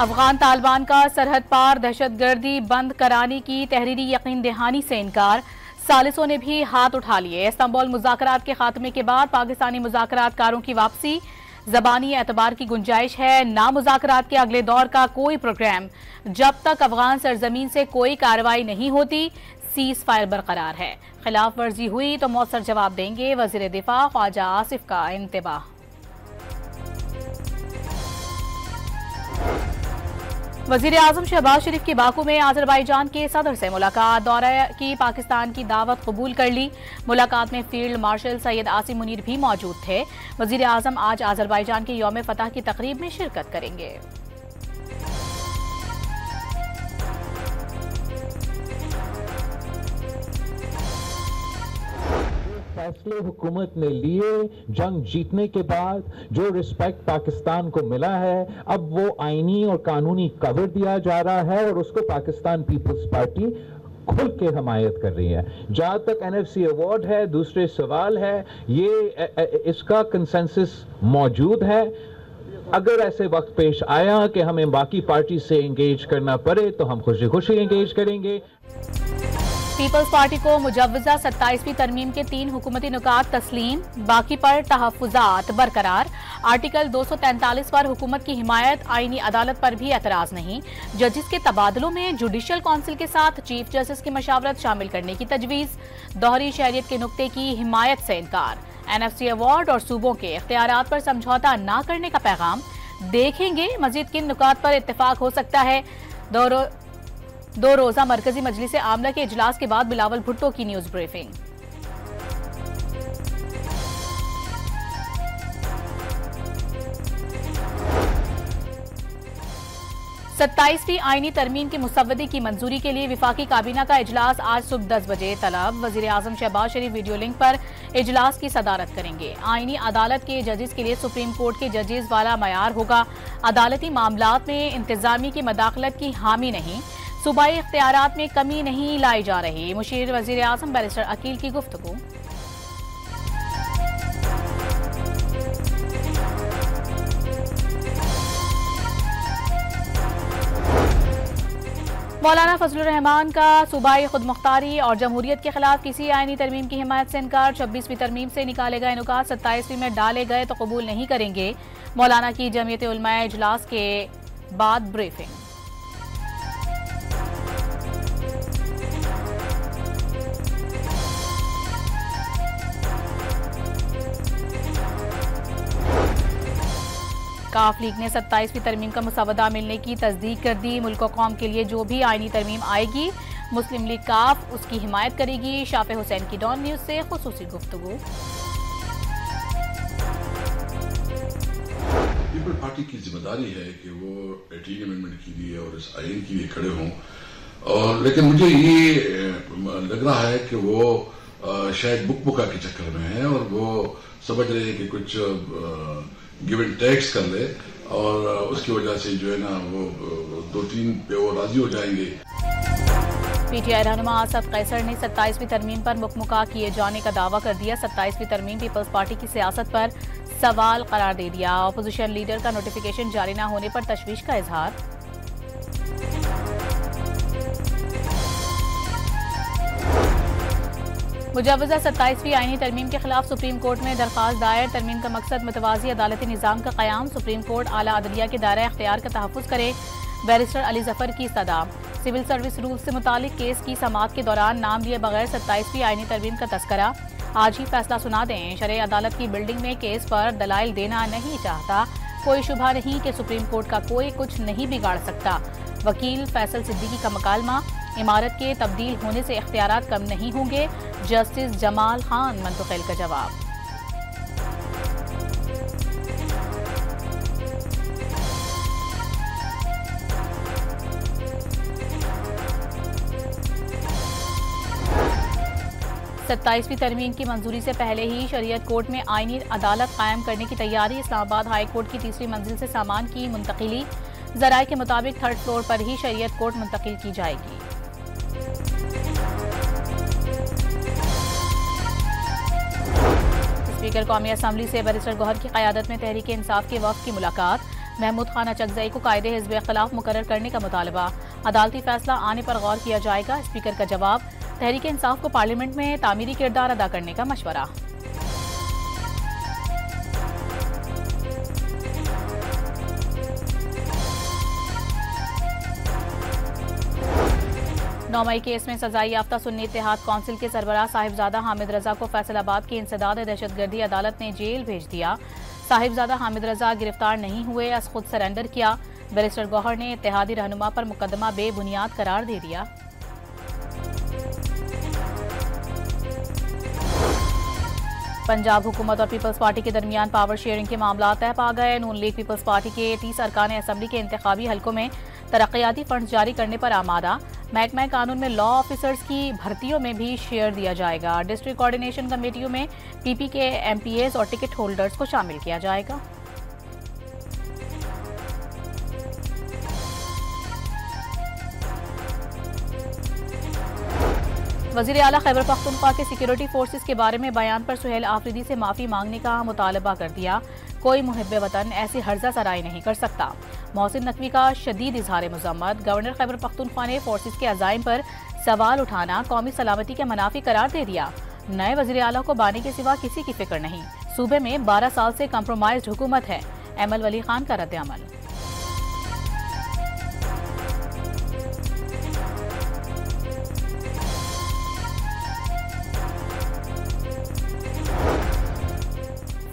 अफगान तालिबान का सरहद पार दहशतगर्दी बंद कराने की तहरीरी यकीन दहानी से इनकार। सालिसों ने भी हाथ उठा लिए। इस्तांबुल मुज़ाकरात के खात्मे के बाद पाकिस्तानी मुज़ाकरातकारों की वापसी। ज़बानी एतबार की गुंजाइश है, ना मुज़ाकरात के अगले दौर का कोई प्रोग्राम। जब तक अफगान सरजमीन से कोई कार्रवाई नहीं होती, सीज फायर बरकरार है। खिलाफ वर्जी हुई तो मौसर जवाब देंगे, वज़ीर दिफा ख्वाजा आसिफ का इंतबाह। वज़ीर आज़म शहबाज शरीफ की बाकू में अज़रबैजान के सदर से मुलाकात। दौरे की पाकिस्तान की दावत कबूल कर ली। मुलाकात में फील्ड मार्शल सैयद आसिम मुनीर भी मौजूद थे। वज़ीर आज़म आज अज़रबैजान के यौम फतह की तकरीब में शिरकत करेंगे। फैसले हुकूमत ने लिए जंग जीतने के बाद, जो रिस्पेक्ट पाकिस्तान को मिला है, अब वो आईनी और कानूनी कवर दिया जा रहा है और उसको पाकिस्तान पीपल्स पार्टी खुल के हमायत कर रही है। जहां तक एनएफसी अवार्ड है, दूसरे सवाल है, ये इसका कंसेंसस मौजूद है। अगर ऐसे वक्त पेश आया कि हमें बाकी पार्टी से एंगेज करना पड़े तो हम खुशी खुशी एंगेज करेंगे। पीपल्स पार्टी को मुजव्वजा 27वीं तरमीम के 3 हुकूमती नुकात तस्लीम, बाकी पर तहफ़्फ़ुज़ात बरकरार। आर्टिकल 243 पर हुकूमत की हिमायत, आईनी अदालत पर भी एतराज़ नहीं। जजिस के तबादलों में जुडिशल काउंसिल के साथ चीफ जस्टिस की मशावरत शामिल करने की तजवीज़। दोहरी शहरियत के नुक्ते की हिमायत से इनकार। एनएफसी अवार्ड और सूबों के इख्तियारात पर समझौता न करने का पैगाम। देखेंगे मजीद किन नुकात पर इत्तेफाक हो सकता है। दो रोजा मरकजी मजलिस आमला के इजलास के बाद बिलावल भुट्टो की न्यूज ब्रीफिंग। सत्ताईसवीं आईनी तरमीम की मुसव्वदे की मंजूरी के लिए विफाकी काबीना का इजलास आज सुबह 10 बजे तलब। वज़ीर आज़म शहबाज शरीफ वीडियो लिंक पर इजलास की सदारत करेंगे। आईनी अदालत के जजेस के लिए सुप्रीम कोर्ट के जजेस वाला मयार होगा। अदालती मामलात में इंतजामी की मदाखलत की हामी नहीं। सूबाई इख्तियारात में कमी नहीं लाई जा रही। मुशीर वज़ीर आज़म बैरिस्टर अकील की गुफ्तगू। मौलाना फजलुर रहमान का सूबाई खुदमुख्तारी और जमहूरियत के खिलाफ किसी आईनी तरमीम की हिमायत से इनकार। 26वीं तरमीम से निकाले गए नुकात 27वीं में डाले गए तो कबूल नहीं करेंगे। मौलाना की जमीयत उलमाए इजलास के बाद ब्रीफिंग। काफ लीग ने 27वीं तरमीम का मुसवदा मिलने की तस्दीक कर दी। मुल्क और कौम के लिए जो भी आईनी तरमीम आएगी, मुस्लिम लीग काफ उसकी हिमायत करेगी। शाफे हुसैन की डॉन न्यूज से खुसूसी गुफ्तगू। पीपल पार्टी की जिम्मेदारी है कि वो 18 अमेंडमेंट के लिए और इस आइन के लिए खड़े हों, और लेकिन मुझे ये लग रहा है कि वो शायद बुका के चक्कर में है और वो समझ रहे हैं कि कुछ गिव एंड टेक्स कर ले और उसकी वजह से जो है ना वो 2-3 पे वो राजी हो जाएंगे। पीटीआई रहनुमा असद कैसर ने 27वीं तरमीम पर मुकमुका किए जाने का दावा कर दिया। 27वीं तरमीम पीपल्स पार्टी की सियासत पर सवाल करार दे दिया। अपोजिशन लीडर का नोटिफिकेशन जारी न होने पर तशवीश का इजहार। मुजव्वजा 27वीं आईनी तरमीम के खिलाफ सुप्रीम कोर्ट में दरखास्त दायर। तरमीम का मकसद मुतवाज़ी अदालती निज़ाम का क़याम। सुप्रीम कोर्ट आला अदलिया के दायरा इख्तियार का तहफ़्फ़ुज़ करे। बैरिस्टर अली जफर की सदा। सिविल सर्विस रूल से मुतालिक केस की समाअत के दौरान नाम लिए बगैर 27वीं आईनी तरमीम का तस्करा। आज ही फैसला सुना दें। शरई अदालत की बिल्डिंग में केस पर दलाइल देना नहीं चाहता। कोई शुबा नहीं कि सुप्रीम कोर्ट का कोई कुछ नहीं बिगाड़ सकता। वकील फैसल सिद्दीकी का मकालमा। इमारत के तब्दील होने से इख्तियारात कम नहीं होंगे। जस्टिस जमाल खान मंतुक़िल का जवाब। सत्ताईसवीं तरमीम की मंजूरी से पहले ही शरीयत कोर्ट में आईनी अदालत कायम करने की तैयारी। इस्लामाबाद हाई कोर्ट की तीसरी मंजिल से सामान की मुंतकिली। ज़राए के मुताबिक 3rd फ्लोर पर ही शरीयत कोर्ट मुंतकिल की जाएगी। स्पीकर कौमी असम्बली से बैरिस्टर गौहर की क़यादत में तहरीक इंसाफ के वफ़द की मुलाकात। महमूद खान अचकजई को कायदे हिज़्ब खिलाफ मुकर्रर करने का मुतालबा, अदालती फैसला आने पर गौर किया जाएगा। स्पीकर का जवाब, तहरीक इंसाफ को पार्लियामेंट में तामीरी किरदार अदा करने का मशवरा। नौमई केस में सजाई याफ्ता सुन्नी इत्तेहाद कौंसिल के सरबराह साहिबजादा हामिद रजा को फैसलाबाद की इंसदाद दहशतगर्दी अदालत ने जेल भेज दिया। साहिबजादा हामिद रजा गिरफ्तार नहीं हुए, अस खुद सरेंडर किया। बैरिस्टर गौहर ने इत्तेहादी रहनुमा पर मुकदमा बेबुनियाद करार दे दिया। पंजाब हुकूमत और पीपल्स पार्टी के दरमियान पावर शेयरिंग के मामला तय पा गए। नून लीग पीपल्स पार्टी के 30 अरकान असम्बली के इंतखाबी हलकों में तरक्याती फंड जारी करने पर आमादा। महकमा कानून में लॉ ऑफिसर्स की भर्तियों में भी शेयर दिया जाएगा। डिस्ट्रिक्ट कोऑर्डिनेशन कमेटियों में पीपी के एमपीएस और टिकट होल्डर्स को शामिल किया जाएगा। वज़ीर आला खैबर पख्तूनख्वा के सिक्योरिटी फोर्सेस के बारे में बयान पर सुहेल आफरीदी से माफी मांगने का मुतालबा कर दिया। कोई मुहिब्बे वतन ऐसी हर्जा सराई नहीं कर सकता। मोहसिन नकवी का शदीद इजहार मज़म्मत। गवर्नर खैबर पख्तूनख्वा ने फोर्सेस के अज़ाइम पर सवाल उठाना कौमी सलामती के मनाफी करार दे दिया। नए वज़ीर आला को बानी के सिवा किसी की फिक्र नहीं। सूबे में 12 साल से कंप्रोमाइज्ड हुकूमत है। एमल वली खान का रद्द अमल।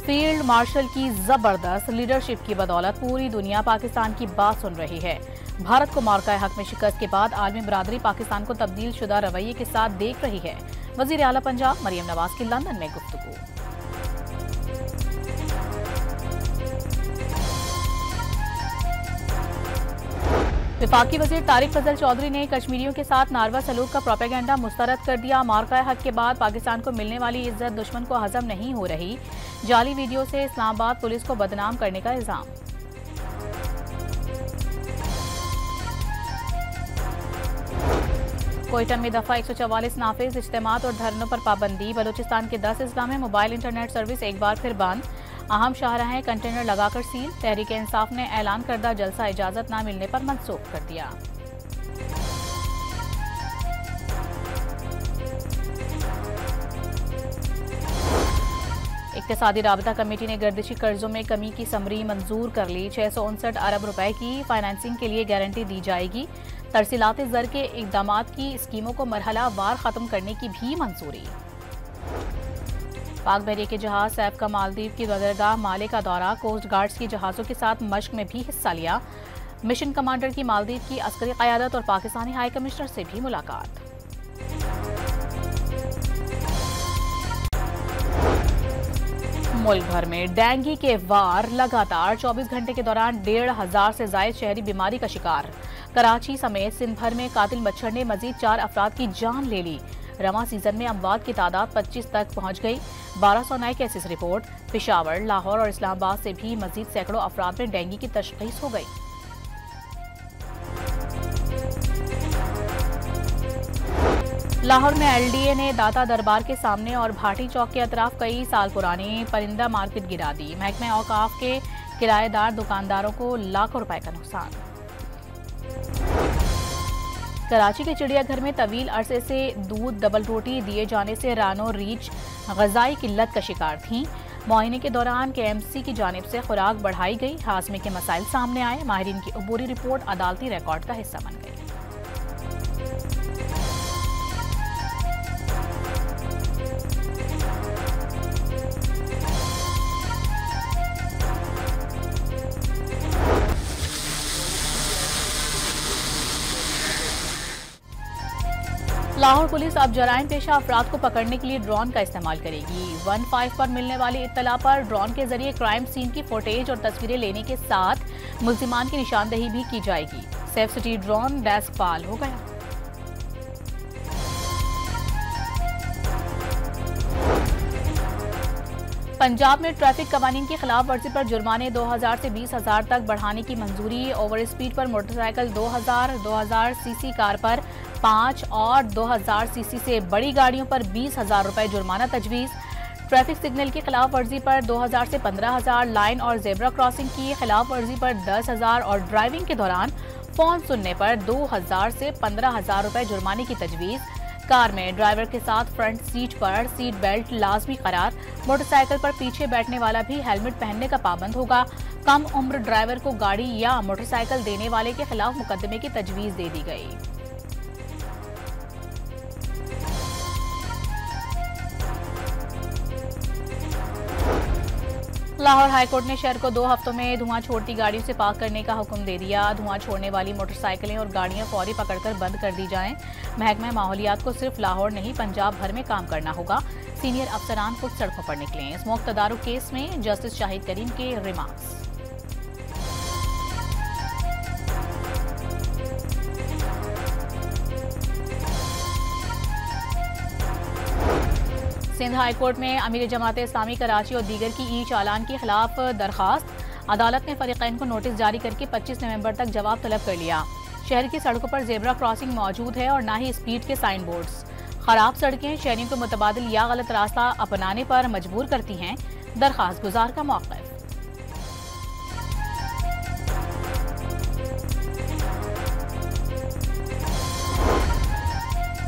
फील्ड मार्शल की जबरदस्त लीडरशिप की बदौलत पूरी दुनिया पाकिस्तान की बात सुन रही है। भारत को मार्का हक में शिकस्त के बाद आलमी बरादरी पाकिस्तान को तब्दील शुदा रवैये के साथ देख रही है। वज़ीर आला पंजाब मरियम नवाज की लंदन में गुफ्तगू। वफाकी वज़ीर तारिक फजल चौधरी ने कश्मीरियों के साथ नारवा सलूक का प्रोपेगेंडा मुस्तरद कर दिया। मार्का हक के बाद पाकिस्तान को मिलने वाली इज्जत दुश्मन को हजम नहीं हो रही। जाली वीडियो से इस्लामाबाद पुलिस को बदनाम करने का इल्जाम। कोयटा में दफा 144 नाफिज इज्तिमात और धरनों पर पाबंदी। बलूचिस्तान के 10 अजला में मोबाइल इंटरनेट सर्विस एक बार फिर बंद। अहम शाहराहें कंटेनर लगाकर सील। तहरीक इंसाफ ने ऐलान करदा जलसा इजाजत न मिलने पर मनसूख कर दिया। इक्तिसादी राबता कमेटी ने गर्दिशी कर्जों में कमी की समरी मंजूर कर ली। 659 अरब रुपए की फाइनेंसिंग के लिए गारंटी दी जाएगी। तरसीलात ज़र के इकदामात की स्कीमों को मरहला वार खत्म करने की भी मंजूरी। पाक बहरिया के जहाज सैफ का मालदीव की बंदरगाह माले का दौरा। कोस्ट गार्ड्स के जहाजों के साथ मश्क में भी हिस्सा लिया। मिशन कमांडर की मालदीव की अस्करी क़यादत और पाकिस्तानी हाई कमिश्नर से भी मुलाकात। मुल्क भर में डेंगू के वार लगातार 24 घंटे के दौरान 1,500 से ज्यादा शहरी बीमारी का शिकार। कराची समेत सिंध भर में कातिल मच्छर ने मजीद 4 अफराद की जान ले ली। रवां सीजन में अमवात की तादाद 25 तक पहुंच गई। 1200 नए केसेस रिपोर्ट। पेशावर, लाहौर और इस्लामाबाद से भी मजीद सैकड़ों अफराद में डेंगू की तशखीस हो गई। लाहौर में एलडीए ने दाता दरबार के सामने और भाटी चौक के अतराफ कई साल पुरानी परिंदा मार्केट गिरा दी। महकमे औकाफ के किराएदार दुकानदारों को लाखों रुपए का नुकसान। कराची के चिड़ियाघर में तवील अरसे से दूध डबल रोटी दिए जाने से रानो रीछ ग़िज़ाई किल्लत का शिकार थीं। मुआयने के दौरान केएमसी की जानिब से खुराक बढ़ाई गई। हाजमे के मसाइल सामने आए। माहिरीन की अबूरी रिपोर्ट अदालती रिकॉर्ड का हिस्सा बन गई। लाहौर पुलिस अब जराइम पेशा अफराद को पकड़ने के लिए ड्रोन का इस्तेमाल करेगी। 15 पर मिलने वाली इत्तला पर ड्रोन के जरिए क्राइम सीन की फुटेज और तस्वीरें लेने के साथ मुल्जिमान की निशानदही भी की जाएगी। सेफ सिटी ड्रोन डेस्क फाल हो गया। पंजाब में ट्रैफिक कवानीन की खिलाफ वर्जी पर जुर्माने 2000 से 20,000 तक बढ़ाने की मंजूरी। ओवर स्पीड पर मोटरसाइकिल 2000 सीसी कार पर 5 और 2000 सीसी से बड़ी गाड़ियों पर 20,000 रुपए जुर्माना तजवीज़। ट्रैफिक सिग्नल की खिलाफ वर्जी पर 2000 से 15,000, लाइन और जेब्रा क्रॉसिंग की खिलाफ वर्जी पर 10,000 और ड्राइविंग के दौरान फोन सुनने पर 2,000 से 15,000 रुपए जुर्माने की तजवीज़। कार में ड्राइवर के साथ फ्रंट सीट पर सीट बेल्ट लाजमी करार। मोटरसाइकिल पर पीछे बैठने वाला भी हेलमेट पहनने का पाबंद होगा। कम उम्र ड्राइवर को गाड़ी या मोटरसाइकिल देने वाले के खिलाफ मुकदमे की तजवीज़ दे दी गई। लाहौर हाईकोर्ट ने शहर को 2 हफ्तों में धुआं छोड़ती गाड़ियों से पाक करने का हुक्म दे दिया। धुआं छोड़ने वाली मोटरसाइकिलें और गाड़ियां फौरी पकड़कर बंद कर दी जाएं। महकमा माहौलियात को सिर्फ लाहौर नहीं पंजाब भर में काम करना होगा। सीनियर अफसरान खुद सड़कों पर निकलें। स्मोक तदारुक केस में जस्टिस शाहिद करीम के रिमार्क्स। सिंध हाईकोर्ट में अमीर जमात इस्लामी कराची और दीगर की ई चालान के खिलाफ दरखास्त। अदालत ने फरीकैन को नोटिस जारी करके 25 नवंबर तक जवाब तलब कर लिया। शहर की सड़कों पर जेब्रा क्रॉसिंग मौजूद है और न ही स्पीड के साइन बोर्ड्स। खराब सड़कें शहरियों को मुतबादिल या गलत रास्ता अपनाने पर मजबूर करती हैं। दरखास्त गुजार का मौक़िफ़।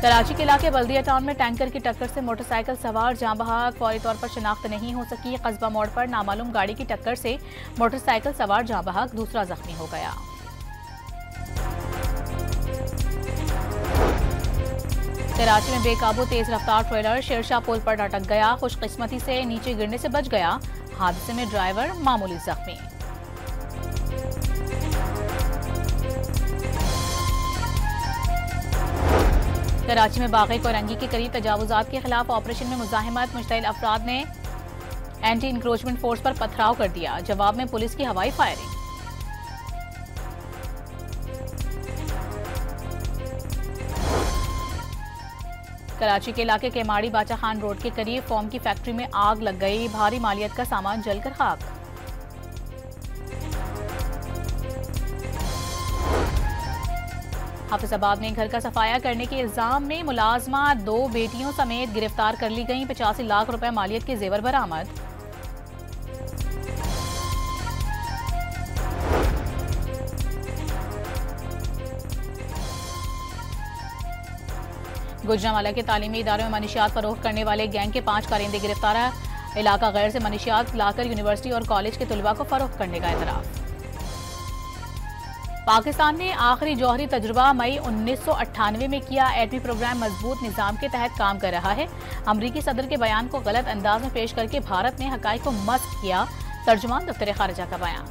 कराची के इलाके बल्दिया टाउन में टैंकर की टक्कर से मोटरसाइकिल सवार जाँ बहक, फौरी तौर पर शनाख्त नहीं हो सकी। कस्बा मोड़ पर नामालूम गाड़ी की टक्कर से मोटरसाइकिल सवार जाँ बहक, दूसरा जख्मी हो गया। कराची में बेकाबू तेज रफ्तार ट्रेलर शेरशाह पुल पर अटक गया। खुशकिस्मती से नीचे गिरने से बच गया। हादसे में ड्राइवर मामूली जख्मी। कराची में बागी कोरंगी के करीब तजावुजात के खिलाफ ऑपरेशन में मुजाहिमत। मुश्तइल अफराद ने एंटी इंक्रोचमेंट फोर्स पर पथराव कर दिया। जवाब में पुलिस की हवाई फायरिंग। कराची के इलाके केमाड़ी बाचा खान रोड के करीब फोम की फैक्ट्री में आग लग गई। भारी मालियत का सामान जलकर खाक। हाफिजाबाद में घर का सफाया करने के इल्जाम में मुलाजमा 2 बेटियों समेत गिरफ्तार कर ली गईं। 85 लाख रुपए मालियत के जेवर बरामद। गुजरांवाला के तालीमी इदारों में मनशियात फरोख्त करने वाले गैंग के 5 कारिंदे गिरफ्तार। इलाका गैर से मनशियात लाकर यूनिवर्सिटी और कॉलेज के तलबा को फरोख्त करने का एतराफ। पाकिस्तान ने आखिरी जौहरी तजुर्बा मई 1998 में किया। एटमी प्रोग्राम मजबूत निजाम के तहत काम कर रहा है। अमरीकी सदर के बयान को गलत अंदाज में पेश करके भारत ने हकाइक को मस्क किया। तर्जुमान दफ्तर खारिजा का बयान।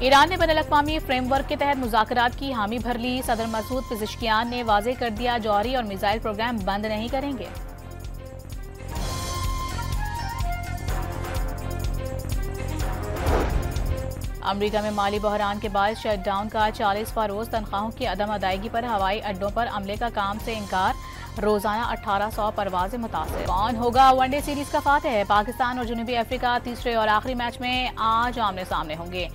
ईरान ने बैनुल-अक़वामी फ्रेमवर्क के तहत मुज़ाकरात की हामी भर ली। सदर मसूद पिज़ेश्कियान ने वाज़ेह कर दिया, जौहरी और मिसाइल प्रोग्राम बंद नहीं करेंगे। अमरीका में माली बहरान के बाद शटडाउन का 40वां रोज। तनख्वाहों की अदम अदायगी पर हवाई अड्डों पर अमले का काम से इनकार। रोजाना 1800 परवाजें मुतासिर। कौन होगा वनडे सीरीज का फातेह? पाकिस्तान और जनूबी अफ्रीका तीसरे और आखिरी मैच में आज आमने सामने होंगे।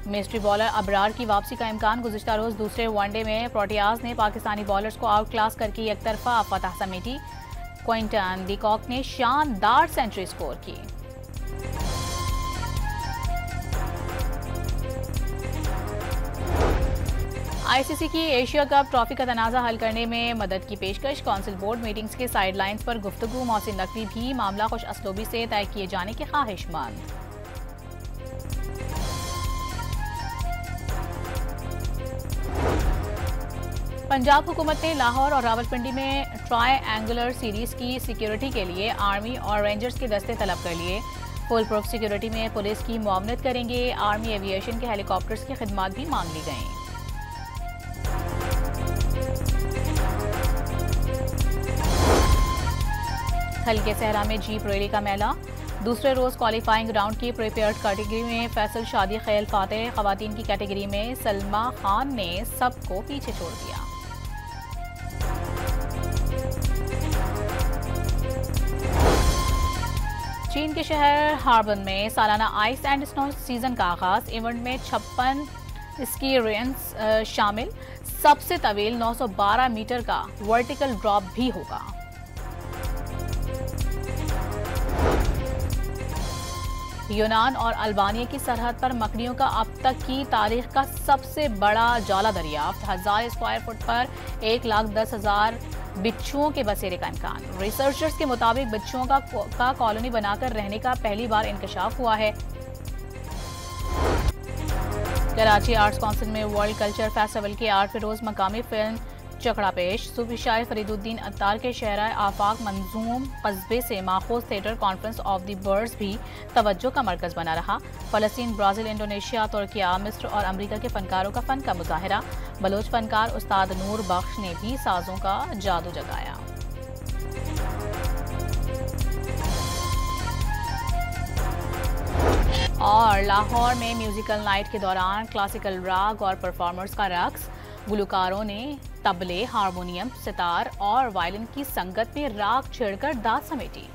मिस्ट्री बॉलर अबरार की वापसी का इम्कान। गुज़िश्ता रोज दूसरे वनडे में प्रोटियाज ने पाकिस्तानी बॉलर्स को आउट क्लास करके एक तरफा फतह समेटी। क्विंटन डीकॉक ने शानदार सेंचुरी स्कोर की। आईसीसी की एशिया कप ट्रॉफी का तनाज़ा हल करने में मदद की पेशकश। काउंसिल बोर्ड मीटिंग्स के साइडलाइंस पर गुफ्तगू। मोहसिन नकवी भी मामला खुश असलूबी से तय किए जाने की ख्वाहिशमंद। पंजाब हुकूमत ने लाहौर और रावलपिंडी में ट्राई-एंगुलर सीरीज की सिक्योरिटी के लिए आर्मी और रेंजर्स के दस्ते तलब कर लिए। फुल प्रूफ सिक्योरिटी में पुलिस की मुआवनत करेंगे। आर्मी एविएशन के हेलीकॉप्टर्स की खिदमत भी मांग ली गई। हल्के सहरा में जीप रैली का मेला। दूसरे रोज क्वालिफाइंग राउंड की प्रिपेयर्ड कैटेगरी में फैसल शादी खैल फातेह। खवातीन की कैटेगरी में सलमा खान ने सबको पीछे छोड़ दिया। चीन के शहर हार्बन में सालाना आइस एंड स्नो सीजन का आगाज। इवेंट में 56 स्की रेंज शामिल। सबसे तवील 912 मीटर का वर्टिकल ड्रॉप भी होगा। यूनान और अल्बानिया की सरहद पर मकड़ियों का अब तक की तारीख का सबसे बड़ा जाला दरियाफ्त। 1000 स्क्वायर फुट पर 1,10,000 बिच्छुओं के बसेरे का इम्कान। रिसर्चर्स के मुताबिक बिच्छुओं का कॉलोनी बनाकर रहने का पहली बार इंकशाफ हुआ है। कराची आर्ट्स काउंसिल में वर्ल्ड कल्चर फेस्टिवल के 8वें रोज मकामी फिल्म चकड़ा पेश। सूफी शायर फरीदुद्दीन अत्तार के शहरा आफाक मंजूम कस्बे से माखूज theatre conference of the birds भी तवज्जो का मरकज बना रहा। फलस्तीन, ब्राजील, इंडोनेशिया, तुर्किया, मिस्र और अमेरिका के फनकारों का फन का मुजाहिरा। बलोच फनकार उस्ताद नूर बख्श ने भी साजों का जादू जगाया। और लाहौर में म्यूजिकल नाइट के दौरान क्लासिकल राग और परफॉर्मर्स का रक्स। गुलकारों ने तबले, हारमोनियम, सितार और वायलिन की संगत में राग छेड़कर दाद समेटी।